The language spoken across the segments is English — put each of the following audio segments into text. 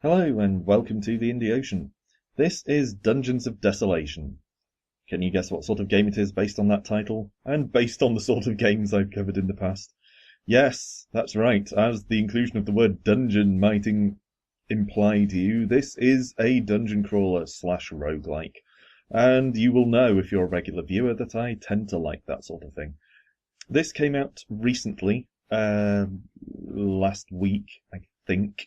Hello and welcome to the Indie Ocean. This is Dungeons of Desolation. Can you guess what sort of game it is based on that title? And based on the sort of games I've covered in the past? Yes, that's right. As the inclusion of the word dungeon might imply to you, this is a dungeon crawler / roguelike. And you will know if you're a regular viewer that I tend to like that sort of thing. This came out recently, last week, I think.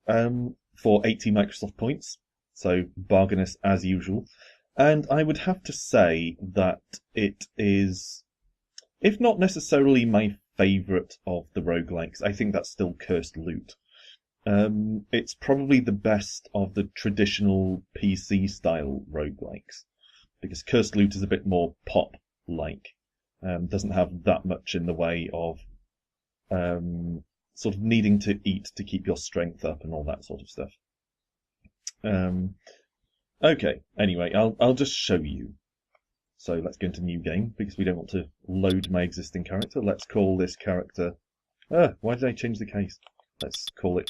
For 80 Microsoft points, so bargainous as usual. And I would have to say that it is, if not necessarily my favourite of the roguelikes, I think that's still Cursed Loot. It's probably the best of the traditional PC-style roguelikes, because Cursed Loot is a bit more pop-like, doesn't have that much in the way of sort of needing to eat to keep your strength up and all that sort of stuff. Okay, anyway, I'll just show you. So let's go into new game, because we don't want to load my existing character. Let's call this character... why did I change the case? Let's call it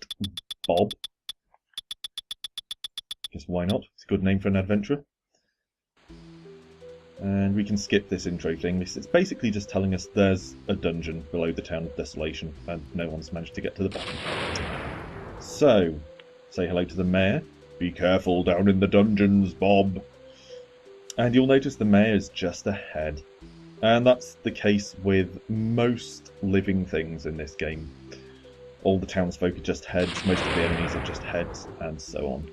Bob. Because why not? It's a good name for an adventurer. And we can skip this intro thing. It's basically just telling us there's a dungeon below the town of Desolation, and no one's managed to get to the bottom. So, say hello to the mayor. Be careful down in the dungeons, Bob. And you'll notice the mayor is just ahead. And that's the case with most living things in this game. All the townsfolk are just heads, most of the enemies are just heads, and so on.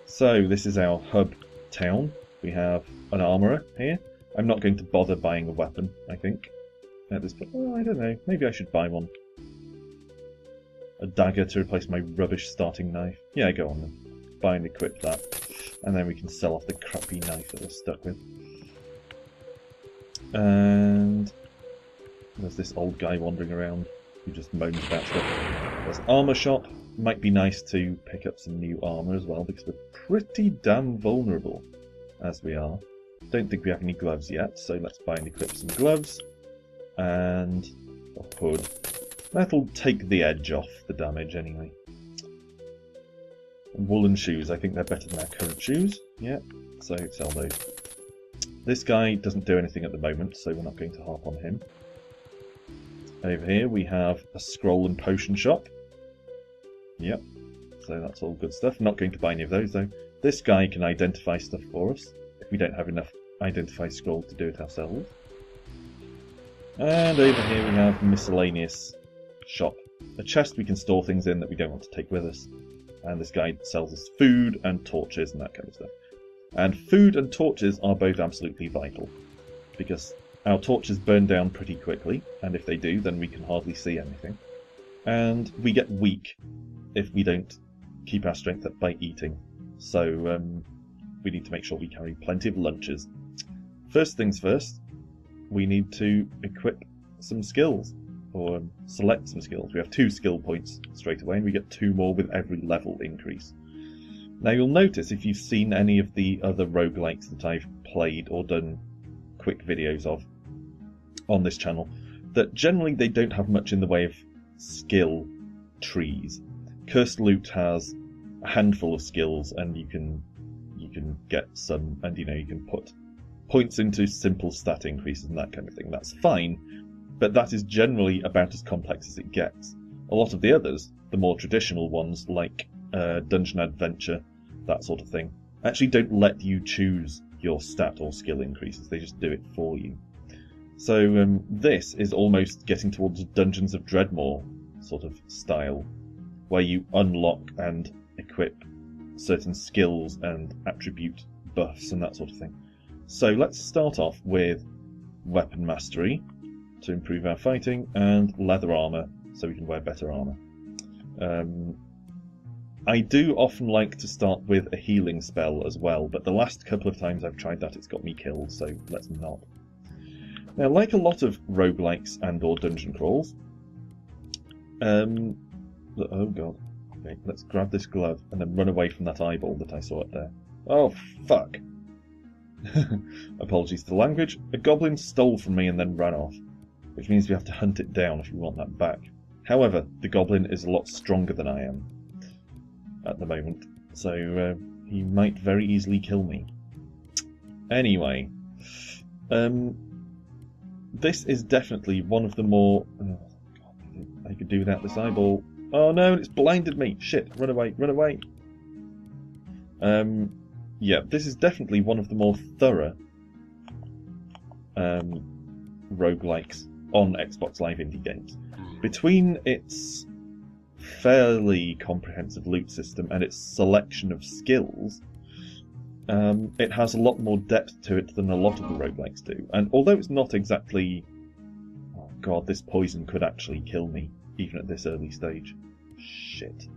So, this is our hub town. We have an armourer here. I'm not going to bother buying a weapon, I think, at this point. Well, I don't know. Maybe I should buy one. A dagger to replace my rubbish starting knife. Yeah, go on then. Buy and equip that. And then we can sell off the crappy knife that we're stuck with. And there's this old guy wandering around who just moans about stuff. There's armour shop. Might be nice to pick up some new armour as well, because we're pretty damn vulnerable as we are. Don't think we have any gloves yet, so let's buy and equip some gloves. And a hood. That'll take the edge off the damage anyway. Woolen shoes, I think they're better than our current shoes. Yeah, so sell those. This guy doesn't do anything at the moment, so we're not going to harp on him. Over here we have a scroll and potion shop. Yep, so that's all good stuff. Not going to buy any of those though. This guy can identify stuff for us, if we don't have enough identify scroll to do it ourselves. And over here we have miscellaneous shop. A chest we can store things in that we don't want to take with us. And this guy sells us food and torches and that kind of stuff. And food and torches are both absolutely vital, because our torches burn down pretty quickly, and if they do, then we can hardly see anything. And we get weak if we don't keep our strength up by eating. So we need to make sure we carry plenty of lunches. First things first, we need to equip some skills, or select some skills. We have 2 skill points straight away, and we get 2 more with every level increase. Now you'll notice, if you've seen any of the other roguelikes that I've played or done quick videos of on this channel, that generally they don't have much in the way of skill trees. Cursed Loot has a handful of skills, and you can get some, and you can put points into simple stat increases and that kind of thing. That's fine, but that is generally about as complex as it gets. A lot of the others, the more traditional ones like Dungeon Adventure, that sort of thing, actually don't let you choose your stat or skill increases, they just do it for you. So this is almost getting towards Dungeons of Dreadmore sort of style, where you unlock and equip certain skills and attribute buffs and that sort of thing. So let's start off with Weapon Mastery to improve our fighting, and Leather Armour so we can wear better armour. I do often like to start with a healing spell as well, but the last couple of times I've tried that it's got me killed, so let's not. Now, like a lot of roguelikes and or dungeon crawls, oh god. Okay, let's grab this glove and then run away from that eyeball that I saw up there. Oh, fuck. Apologies for the language. A goblin stole from me and then ran off, which means we have to hunt it down if we want that back. However, the goblin is a lot stronger than I am. at the moment, so he might very easily kill me. Anyway, this is definitely one of the more... Oh, God, I could do without this eyeball. Oh no, it's blinded me! Shit, run away, run away! Yeah, this is definitely one of the more thorough roguelikes on Xbox Live Indie Games. Between its fairly comprehensive loot system and its selection of skills, it has a lot more depth to it than a lot of the roguelikes do. And although it's not exactly... Oh god, this poison could actually kill me, even at this early stage. Shit.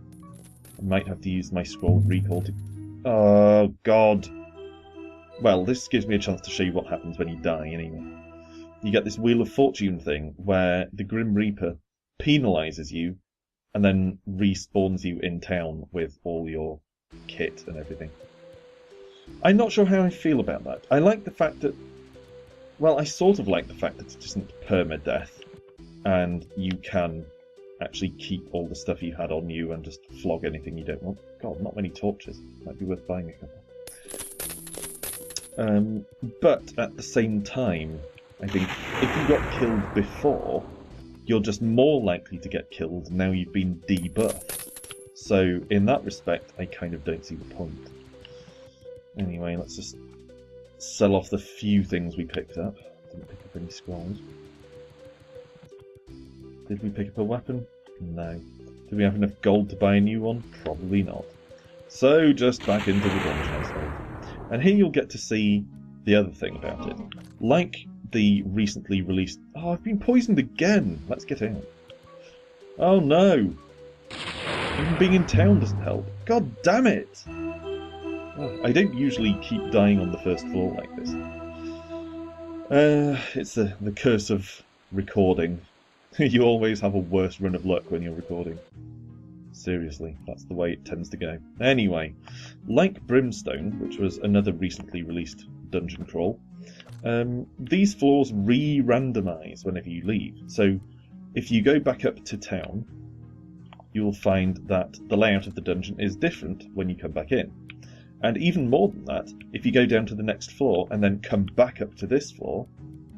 I might have to use my scroll of recall to... Oh god. Well, this gives me a chance to show you what happens when you die, anyway. You get this Wheel of Fortune thing, where the Grim Reaper penalises you, and then respawns you in town with all your kit and everything. I'm not sure how I feel about that. I like the fact that... Well, I sort of like the fact that it isn't permadeath, and you can actually keep all the stuff you had on you and just flog anything you don't want. God, not many torches. Might be worth buying a couple. But at the same time, I think if you got killed before, you're just more likely to get killed now you've been debuffed. So in that respect, I kind of don't see the point. Anyway, let's just sell off the few things we picked up. Didn't pick up any scrolls. Did we pick up a weapon? No. Did we have enough gold to buy a new one? Probably not. So just back into the dungeon, I suppose. And here you'll get to see the other thing about it. Like the recently released... Oh, I've been poisoned again! Let's get out. Oh no! Even being in town doesn't help. God damn it! Oh, I don't usually keep dying on the first floor like this. It's the curse of recording. You always have a worse run of luck when you're recording. Seriously, that's the way it tends to go. Anyway, like Brimstone, which was another recently released dungeon crawl, these floors re-randomise whenever you leave. So if you go back up to town, you'll find that the layout of the dungeon is different when you come back in. And even more than that, if you go down to the next floor and then come back up to this floor,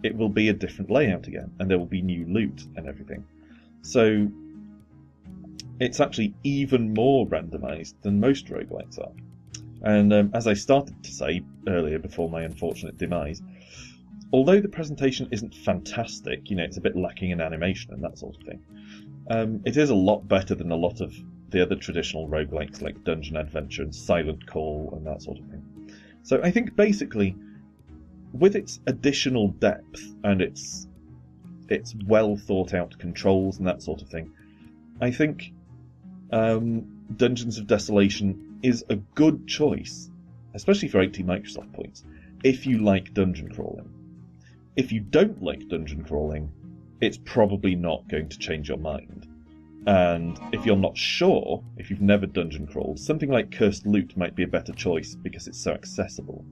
it will be a different layout again, and there will be new loot and everything. So it's actually even more randomised than most roguelikes are. And as I started to say earlier before my unfortunate demise, although the presentation isn't fantastic, you know, it's a bit lacking in animation and that sort of thing, it is a lot better than a lot of the other traditional roguelikes like Dungeon Adventure and Silent Call and that sort of thing. So I think basically, with its additional depth and its well thought out controls and that sort of thing, I think Dungeons of Desolation is a good choice, especially for 80 Microsoft points, if you like dungeon crawling. If you don't like dungeon crawling, it's probably not going to change your mind. And if you're not sure, if you've never dungeon crawled, something like Cursed Loot might be a better choice because it's so accessible.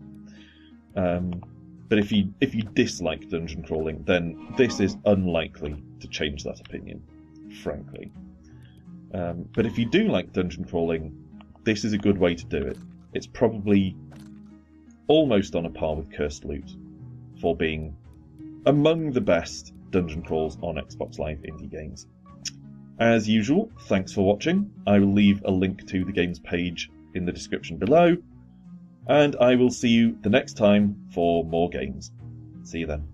But if you dislike dungeon crawling, then this is unlikely to change that opinion, frankly. But if you do like dungeon crawling, this is a good way to do it. It's probably almost on a par with Cursed Loot for being among the best dungeon crawls on Xbox Live Indie Games. As usual, thanks for watching. I will leave a link to the games page in the description below, and I will see you the next time for more games. See you then.